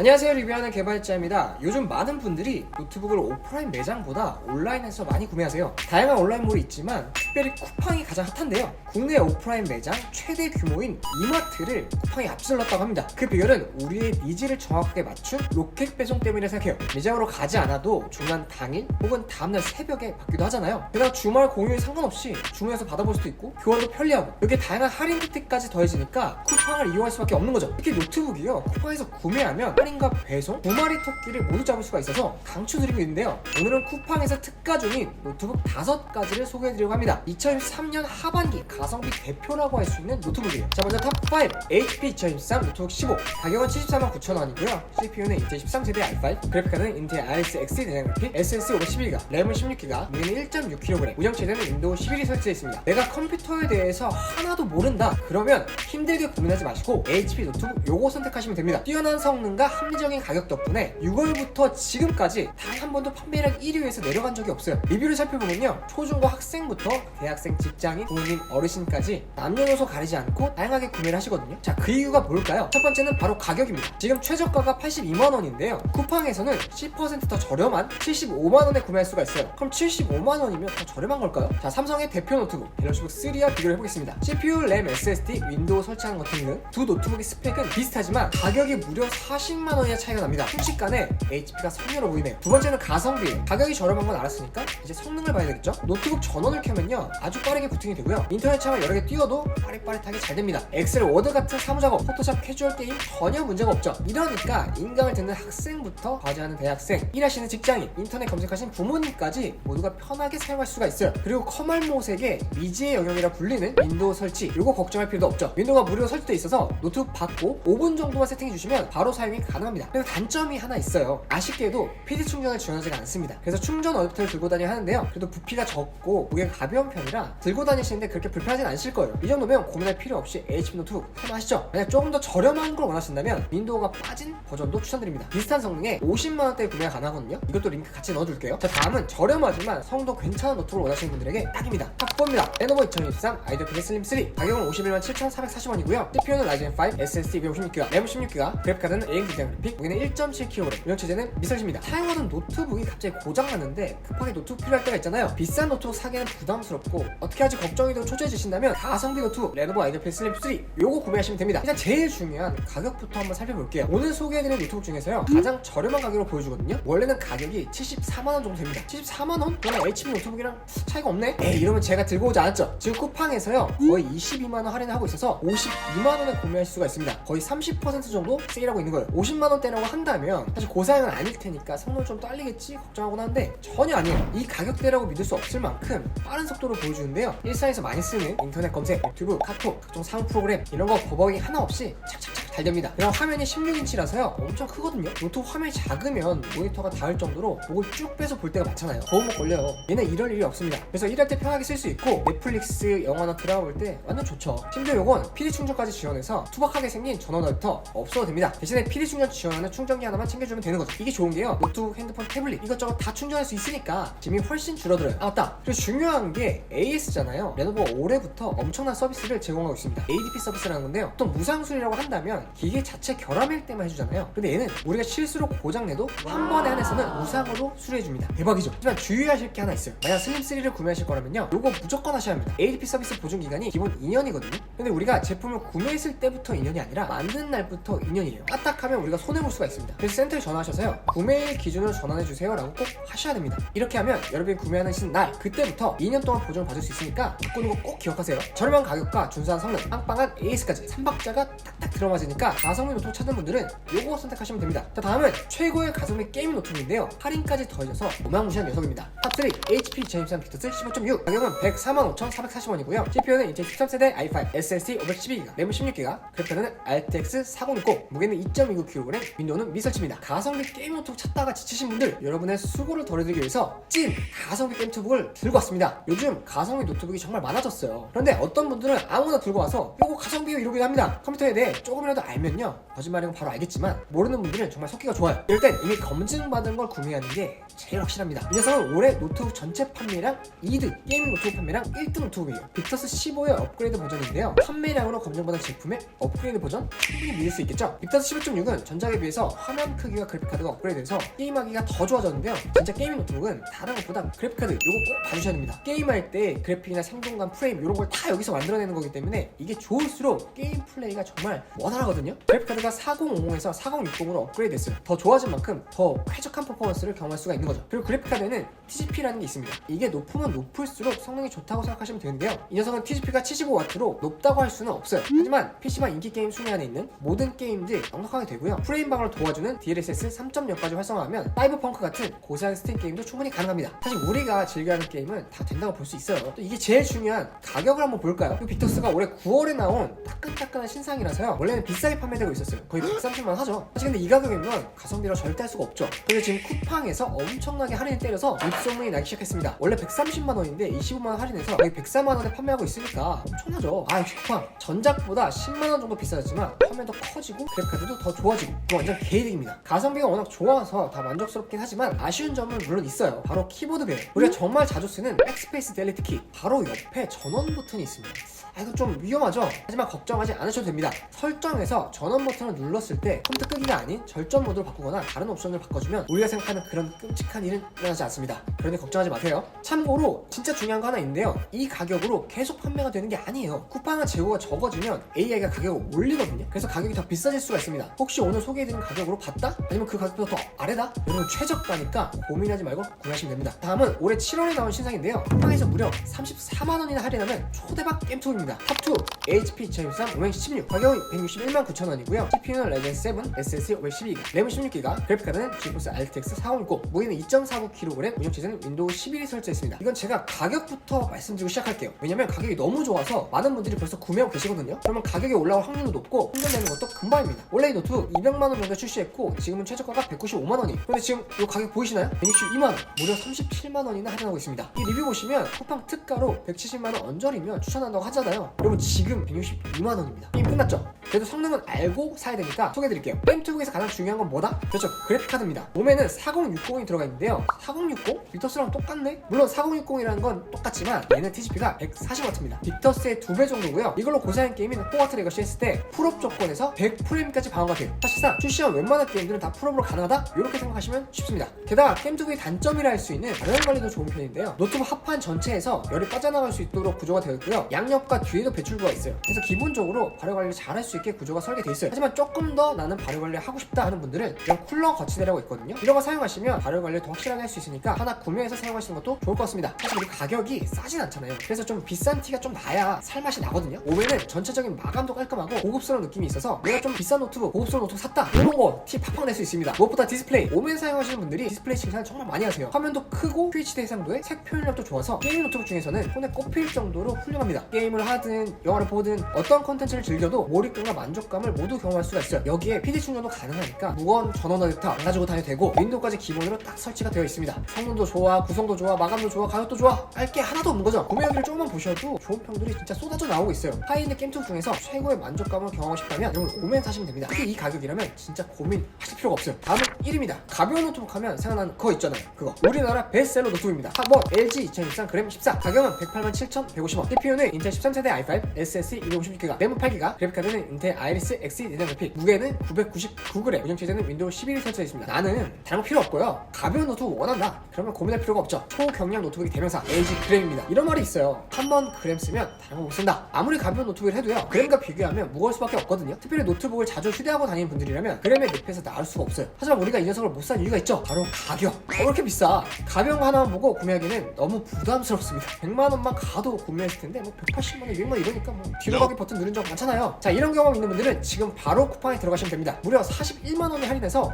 안녕하세요, 리뷰하는 개발자입니다. 요즘 많은 분들이 노트북을 오프라인 매장보다 온라인에서 많이 구매하세요. 다양한 온라인몰이 있지만 특별히 쿠팡이 가장 핫한데요. 국내 오프라인 매장 최대 규모인 이마트를 쿠팡이 앞질렀다고 합니다. 그 비결은 우리의 니즈를 정확하게 맞춘 로켓 배송 때문이라 생각해요. 매장으로 가지 않아도 주문한 당일 혹은 다음날 새벽에 받기도 하잖아요. 게다가 주말 공휴일 상관없이 주문해서 받아볼 수도 있고 교환도 편리하고 여기에 다양한 할인 혜택까지 더해지니까 쿠팡을 이용할 수밖에 없는 거죠. 특히 노트북이요, 쿠팡에서 구매하면 할인과 배송, 2마리 토끼를 모두 잡을 수가 있어서 강추드리고 있는데요. 오늘은 쿠팡에서 특가 중인 노트북 5가지를 소개해드리려고 합니다. 2023년 하반기 가성비 대표라고 할 수 있는 노트북이에요. 자, 먼저 탑5 HP 2023 노트북 15. 가격은 749,000원이고요 CPU는 인텔 13세대 i5, 그래픽카드는 인텔 RX X 대장 그래픽, SSD 512GB, 램은 16GB, 무게는 1.6kg, 운영체제는 윈도우 11이 설치되어 있습니다. 내가 컴퓨터에 대해서 하나도 모른다 그러면 힘들게 고민하지 마시고 HP 노트북 요거 선택하시면 됩니다. 뛰어난 성능과 합리적인 가격 덕분에 6월부터 지금까지 단 한 번도 판매량 1위에서 내려간 적이 없어요. 리뷰를 살펴보면요, 초중고 학생부터 대학생, 직장인, 부모님, 어르신까지 남녀노소 가리지 않고 다양하게 구매를 하시거든요. 자, 그 이유가 뭘까요? 첫 번째는 바로 가격입니다. 지금 최저가가 82만원인데요 쿠팡에서는 10% 더 저렴한 75만원에 구매할 수가 있어요. 그럼 75만원이면 더 저렴한 걸까요? 자, 삼성의 대표 노트북 갤럭시북 3와 비교를 해보겠습니다. CPU, 램, SSD, 윈도우 설치하는 것 등등 두 노트북의 스펙은 비슷하지만 가격이 무려 40만원이나 차이가 납니다. 순식간에 HP가 선녀로 보이네요. 두 번째는 가성비예요. 가격이 저렴한 건 알았으니까 이제 성능을 봐야 되겠죠? 노트북 전원을 켜면요, 아주 빠르게 부팅이 되고요, 인터넷 창을 여러 개 띄워도 빠릿빠릿하게 잘 됩니다. 엑셀, 워드 같은 사무작업, 포토샵, 캐주얼 게임 전혀 문제가 없죠. 이러니까 인강을 듣는 학생부터 과제하는 대학생, 일하시는 직장인, 인터넷 검색하신 부모님까지 모두가 편하게 사용할 수가 있어요. 그리고 커말모색의 미지의 영역이라 불리는 윈도우 설치, 요거 걱정할 필요도 없죠. 윈도우가 무료로 설치되어 있어서 노트북 받고 5분 정도만 세팅해 주시면 바로 사용이 가능합니다. 그리고 단점이 하나 있어요. 아쉽게도 PD 충전을 지원하지가 않습니다. 그래서 충전 어댑터를 들고 다녀야 하는데요, 그래도 부피가 적고 무게가 가벼운 편이라 들고 다니시는데 그렇게 불편하진 않으실 거예요. 이 정도면 고민할 필요 없이 HP 노트북 선호하시죠. 만약 조금 더 저렴한 걸 원하신다면 윈도우가 빠진 버전도 추천드립니다. 비슷한 성능에 50만원대에 구매가 가능하거든요. 이것도 링크 같이 넣어둘게요. 자, 다음은 저렴하지만 성도 괜찮은 노트북을 원하시는 분들에게 딱입니다. 탑4입니다. 레노버 2023 아이디어패드 슬림 3. 가격은 517,440원이고요 CPU는 라이젠 5, SSD 256GB, 램 16GB, 그래픽카드는 AMD 대장 그래픽, 무게는 1.7kg, 운영체제는 미설시입니다. 사용하던 노트북이 갑자기 고장났는데 급하게 노트북 필요할 때가 있잖아요. 비싼 노트북 사기는 부담스럽고 어떻게 하지 걱정이 되고 초조해지신다면 가성비 노트북 레노버 아이디어패드 슬림 3 요거 구매하시면 됩니다. 일단 제일 중요한 가격부터 한번 살펴볼게요. 오늘 소개해드린 노트북 중에서요 가장 저렴한 가격으로 보여주거든요. 원래는 가격이 74만원 정도 됩니다. 74만원? 그러면 HP 노트북이랑 차이가 없네? 에이, 이러면 제가 들고 오지 않았죠. 지금 쿠팡에서요 거의 22만원 할인을 하고 있어서 52만원에 구매하실 수가 있습니다. 거의 30% 정도 세일하고 있는 거예요. 50만원대라고 한다면 사실 고사양은 아닐 테니까 성능 좀 딸리겠지 걱정하곤 하는데 전혀 아니에요. 이 가격대라고 믿을 수 없을 만큼 빠른 속도로 보여주는데요, 일상에서 많이 쓰는 인터넷 검색, 유튜브, 카톡, 각종 상호 프로그램 이런 거 버벅이 하나 없이 착착착 잘 됩니다. 그리고 화면이 16인치라서요 엄청 크거든요. 노트북 화면이 작으면 모니터가 닿을 정도로 목을 쭉 빼서 볼 때가 많잖아요. 거울목 걸려요. 얘는 이럴 일이 없습니다. 그래서 일할 때 편하게 쓸 수 있고 넷플릭스, 영화나 드라마 볼 때 완전 좋죠. 심지어 요건 PD 충전까지 지원해서 투박하게 생긴 전원 어댑터 없어도 됩니다. 대신에 PD 충전 지원하는 충전기 하나만 챙겨주면 되는 거죠. 이게 좋은 게요, 노트북, 핸드폰, 태블릿 이것저것 다 충전할 수 있으니까 짐이 훨씬 줄어들어요. 아, 맞다. 그리고 중요한 게 AS잖아요. 레노버가 올해부터 엄청난 서비스를 제공하고 있습니다. ADP 서비스라는 건데요, 보통 무상수리라고 한다면 기계 자체 결함일 때만 해주잖아요. 근데 얘는 우리가 실수로 고장내도 한 번에 한해서는 무상으로 수리해줍니다. 대박이죠. 하지만 주의하실 게 하나 있어요. 만약 슬림3를 구매하실 거라면요 요거 무조건 하셔야 합니다. ADP 서비스 보증기간이 기본 2년이거든요 근데 우리가 제품을 구매했을 때부터 2년이 아니라 만든 날부터 2년이에요 까딱하면 우리가 손해볼 수가 있습니다. 그래서 센터에 전화하셔서요 구매일 기준으로 전환해주세요 라고 꼭 하셔야 됩니다. 이렇게 하면 여러분이 구매하는 날 그때부터 2년 동안 보증을 받을 수 있으니까 바꾸는 거 꼭 기억하세요. 저렴한 가격과 준수한 성능, 빵빵한 AS까지 3박자가 딱딱 들어맞으니까 가성비 노트북 찾는 분들은 요거 선택하시면 됩니다. 자, 다음은 최고의 가성비 게임 노트북인데요, 할인까지 더해져서 무시한 녀석입니다. 탑3 HP 2023 빅터스 15.6. 가격은 145,440원이고요 CPU는 인텔 13세대 i5, SSD 512GB, 램 16GB, 그래픽카드는 RTX 4060, 무게는 2.29kg, 윈도우는 미설치입니다. 가성비 게임 노트북 찾다가 지치신 분들, 여러분의 수고를 덜어드리기 위해서 찐 가성비 게임 노트북을 들고 왔습니다. 요즘 가성비 노트북이 정말 많아졌어요. 그런데 어떤 분들은 아무나 들고 와서 요거 가성비요 이러기도 합니다. 컴퓨터에 대해 조금이라도 속기가 알면요, 거짓말인 건 바로 알겠지만 모르는 분들은 정말 속기가 좋아요. 이럴 땐 이미 검증받은 걸 구매하는 게 제일 확실합니다. 이 녀석은 올해 노트북 전체 판매량 2등, 게이밍 노트북 판매량 1등 노트북이에요. 빅터스 15의 업그레이드 버전인데요, 판매량으로 검증받은 제품의 업그레이드 버전 충분히 믿을 수 있겠죠. 빅터스 15.6은 전작에 비해서 화면 크기와 그래픽카드가 업그레이드돼서 게임하기가 더 좋아졌는데요, 진짜 게이밍 노트북은 다른 것보다 그래픽카드 요거 꼭 봐주셔야 됩니다. 게임할 때 그래픽이나 생동감, 프레임 이런 걸 다 여기서 만들어내는 거기 때문에 이게 좋을수록 게임 플레이가 정말 원활하거든요. 그래픽카드가 4050에서 4060으로 업그레이드 됐어요. 더 좋아진 만큼 더 쾌적한 퍼포먼스를 경험할 수가 있는 거죠. 그리고 그래픽카드에는 TGP라는 게 있습니다. 이게 높으면 높을수록 성능이 좋다고 생각하시면 되는데요, 이 녀석은 TGP가 75W로 높다고 할 수는 없어요. 하지만 PC방 인기 게임 순위 안에 있는 모든 게임들 넉넉하게 되고요, 프레임 방어를 도와주는 DLSS 3.0까지 활성화하면 사이버펑크 같은 고사양 스팀 게임도 충분히 가능합니다. 사실 우리가 즐겨하는 게임은 다 된다고 볼 수 있어요. 또 이게 제일 중요한 가격을 한번 볼까요? 빅터스가 올해 9월에 나온 따끈따끈한 신상이라서요, 원래는 비싸게 판매되고 있었어요. 거의 130만원 하죠. 사실 근데 이 가격이면 가성비로 절대 할 수가 없죠. 근데 지금 쿠팡에서 엄청나게 할인을 때려서 입소문이 나기 시작했습니다. 원래 130만원인데 25만원 할인해서 거의 104만원에 판매하고 있으니까 엄청나죠. 아, 역시 쿠팡 전작보다 10만원 정도 비싸졌지만 화면도 커지고 그래픽카드도 더 좋아지고 그거 완전 개이득입니다. 가성비가 워낙 좋아서 다 만족스럽긴 하지만 아쉬운 점은 물론 있어요. 바로 키보드 배열. 우리가 정말 자주 쓰는 백스페이스 델리트 키 바로 옆에 전원 버튼이 있습니다. 이거 좀 위험하죠? 하지만 걱정하지 않으셔도 됩니다. 설정에서 전원 버튼을 눌렀을 때 컴퓨터 끄기가 아닌 절전 모드로 바꾸거나 다른 옵션을 바꿔주면 우리가 생각하는 그런 끔찍한 일은 일어나지 않습니다. 그러니 걱정하지 마세요. 참고로 진짜 중요한 거 하나 있는데요, 이 가격으로 계속 판매가 되는 게 아니에요. 쿠팡은 재고가 적어지면 AI가 가격을 올리거든요. 그래서 가격이 더 비싸질 수가 있습니다. 혹시 오늘 소개해드린 가격으로 봤다? 아니면 그 가격보다 더 아래다? 여러분 최저가니까 고민하지 말고 구매하시면 됩니다. 다음은 올해 7월에 나온 신상인데요, 쿠팡에서 무려 34만원이나 할인하면 초대박 게임투입니다. 탑2 HP 2023 516, 가격은 161만 9천원이고요 CPU는 라이젠 7 SSD 512GB, 램은 16GB, 그래픽카드는 GeForce RTX 4060, 무게는 2.49kg, 운영체제는 윈도우 11이 설치했습니다. 이건 제가 가격부터 말씀드리고 시작할게요. 왜냐면 가격이 너무 좋아서 많은 분들이 벌써 구매하고 계시거든요. 그러면 가격이 올라올 확률도 높고 흥분되는 것도 금방입니다. 원래 이 노트북 200만원 정도 출시했고 지금은 최저가가 195만원이, 그런데 지금 이 가격 보이시나요? 162만원, 무려 37만원이나 할인하고 있습니다. 이 리뷰 보시면 쿠팡 특가로 170만원 언저리면 추천한다고 하잖아요. 여러분 지금 162만원입니다. 게임 끝났죠? 그래도 성능은 알고 사야 되니까 소개해드릴게요. 게임투북에서 가장 중요한 건 뭐다? 그렇죠, 그래픽카드입니다. 몸에는 4060이 들어가 있는데요, 4060? 빅터스랑 똑같네? 물론 4060이라는 건 똑같지만 얘는 TGP가 140W입니다. 빅터스의 2배 정도고요. 이걸로 고사양 게임인 호가트 레거시 했을 때 풀업 조건에서 100프레임까지 방어가 돼요. 사실상 출시한 웬만한 게임들은 다 풀업으로 가능하다? 이렇게 생각하시면 쉽습니다. 게다가 게임투북의 단점이라 할 수 있는 발열 관리도 좋은 편인데요, 노트북 합판 전체에서 열이 빠져나갈 수 있도록 구조가 되어 있고요, 양옆과 뒤에도 배출구가 있어요. 그래서 기본적으로 발열 관리를 잘 할 수 있게 구조가 설계되어 있어요. 하지만 조금 더 나는 발열 관리 하고 싶다 하는 분들은 이런 쿨러 거치대라고 있거든요. 이런 거 사용하시면 발열 관리를 더 확실하게 할 수 있으니까 하나 구매해서 사용하시는 것도 좋을 것 같습니다. 사실 우리 가격이 싸진 않잖아요. 그래서 좀 비싼 티가 좀 나야 살맛이 나거든요. 오면은 전체적인 마감도 깔끔하고 고급스러운 느낌이 있어서 내가 좀 비싼 노트북, 고급스러운 노트북 샀다, 이런 거 티 팍팍 낼 수 있습니다. 무엇보다 디스플레이, 오면 사용하시는 분들이 디스플레이 칭찬을 정말 많이 하세요. 화면도 크고 QHD 해상도에 색 표현력도 좋아서 게임 노트북 중에서는 손에 꼽힐 정도로 훌륭합니다. 게임을 하든 영화를 보든 어떤 컨텐츠를 즐겨도 몰입감과 만족감을 모두 경험할 수가 있어요. 여기에 PD 충전도 가능하니까 무거운 전원 어댑터 안 가지고 다녀도 되고 윈도우까지 기본으로 딱 설치가 되어 있습니다. 성능도 좋아, 구성도 좋아, 마감도 좋아, 가격도 좋아, 할 게 하나도 없는 거죠. 구매하기를 조금만 보셔도 좋은 평들이 진짜 쏟아져 나오고 있어요. 하이엔드 게임투 중에서 최고의 만족감을 경험하고 싶다면 여러분 오면 사시면 됩니다. 특히 이 가격이라면 진짜 고민하실 필요가 없어요. 다음은 1위입니다. 가벼운 노트북 하면 생각나는 그거 있잖아요. 그거 우리나라 베스트셀러 노트북입니다. 탑1 LG 2023 그램 14, 가격은 187,150원, CPU는 인텔 13세대 i5 SSD 256GB, 램은 8GB, 그래픽카드는 인텔 아이리스 Xe 내장 그래픽, 무게는 999g, 운영체제는 윈도우 11이 설치되어 있습니다. 나는 다른 거 필요 없고요, 가벼운 노트북 원한다, 그러면 고민할 필요가 없죠. 초경량 노트북의 대명사 LG 그램입니다. 이런 말이 있어요. 한번 그램 쓰면 다른 거 못 쓴다. 아무리 가벼운 노트북을 해도요, 그램과 비교하면 무거울 수밖에 없거든요. 특별히 노트북을 자주 휴대하고 다니는 분들이라면 그램의 늪에서 나올 수가 없어요. 하지만 우리가 이 녀석을 못 산 이유가 있죠. 바로 가격. 왜 이렇게 비싸? 가벼운 거 하나만 보고 구매하기는 너무 부담스럽습니다. 100만원만 가도 구매했을 텐데 뭐 180만원, 200만원 이러니까 뭐 뒤로 가기 버튼 누른 적 많잖아요. 자, 이런 경험 있는 분들은 지금 바로 쿠팡에 들어가시면 됩니다. 무려 41만원에 할인해서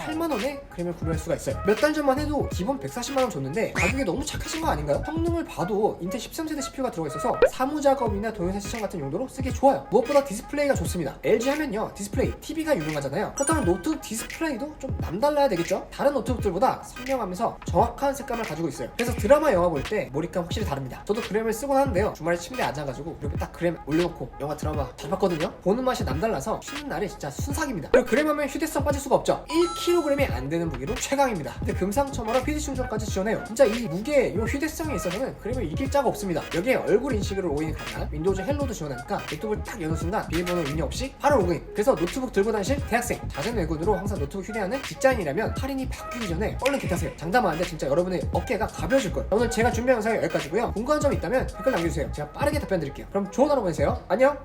8만원에 그램을 구매할 수가 있어요. 몇 달 전만 해도 기본 140만원 줬는데 가격이 너무 착하신 거 아닌가요? 성능을 봐도 인텔 13세대 CPU가 들어가 있어서 사무작업이나 동영상 시청 같은 용도로 쓰기 좋아요. 무엇보다 디스플레이가 좋습니다. LG 하면요 디스플레이, TV가 유명하잖아요. 그렇다면 노트북 디스플레이도 좀 남달라야 되겠죠? 다른 노트북들보다 선명하면서 정확한 색감을 가지고 있어요. 그래서 드라마, 영화 볼 때 몰입감 확실히 다릅니다. 저도 그램을 쓰곤 하는데요, 주말에 침대에 앉아가지고 이렇게 딱 그램 올려놓고 영화, 드라마 잘 봤거든요. 보는 맛이 남달라서 쉬는 날에 진짜 순삭입니다. 그리고 그램 하면 휴대성 빠질 수가 없죠. 1kg이 안 되는 무게로 최강입니다. 근데 금상첨화로 PD 충전까지 지원해요. 진짜 이 무게, 이 휴대성에 있어서는 그램을 이길 자가 없습니다. 여기에 얼굴 인식으로 로그인 가능한 윈도우즈 헬로도 지원하니까 노트북을 딱 여는 순간 비밀번호 입력 없이 바로 로그인. 그래서 노트북 들고 다니실 대학생, 자전 외국인으로 항상 노트북 휴대하는 직장인이라면 할인이 바뀌기 전에 얼른 기타세요. 장담하는데 진짜 여러분의 어깨가 가벼워질 거예요. 오늘 제가 준비한 영상이 여기까지고요. 궁금한 점이 있다면 댓글 남겨주세요. 제가 빠르게 답변 드릴게요. 그럼 좋은 하루 보내세요. 안녕.